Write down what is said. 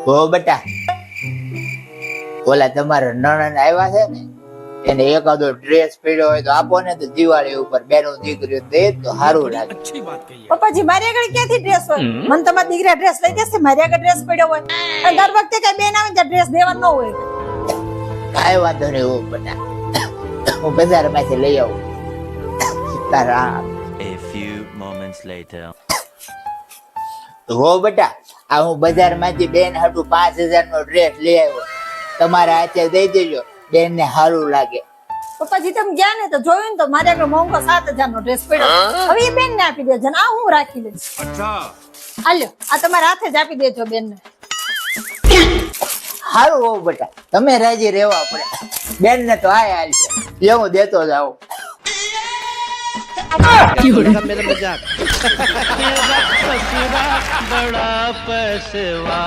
હો બેટા, ઓલા તમારા નણંદ આવ્યા છે ને, એને એકાદો ડ્રેસ પહેર્યો હોય તો આપો ને, તો દિવાળી ઉપર બેનો દીકરીઓ દે તો સારું લાગે. પપ્પાજી મારી આગળ ક્યાંથી ડ્રેસ હોય? મને તમારા દીકરા ડ્રેસ લઈ દેશે, મારી આગળ ડ્રેસ પડ્યો હોય. અને દર વખતે કઈ બેન આવે ત્યાં ડ્રેસ દેવાનો ન હોય. કાંઈ વાંધો નહીં હો બેટા, હું બજારમાંથી લઈ આવું. Sitaram. A few moments later. હો બેટા, આ હું બજારમાંથી બેન હાટુ 5000 નો ડ્રેસ લઈ આવ્યો, તમારા હાથે દઈ દેજો, બેન ને સારું લાગે. પપ્પાજી તમે ગયા ને તો જોયું ને તો મારી આગળ મોંઘો 7000 નો ડ્રેસ પડ્યો. હવે એ બેન ને આપી દેજો ને આ હું રાખી લઈશ. હાલ્યો, આ તમારા હાથે જ આપી દેજો બેન ને. સારું હો બેટા, તમે રાજી રહેવા પડે, બેન ને તો આ હાલ છે, એવું દેતો જાઓ. मजाक बड़ा पैसवा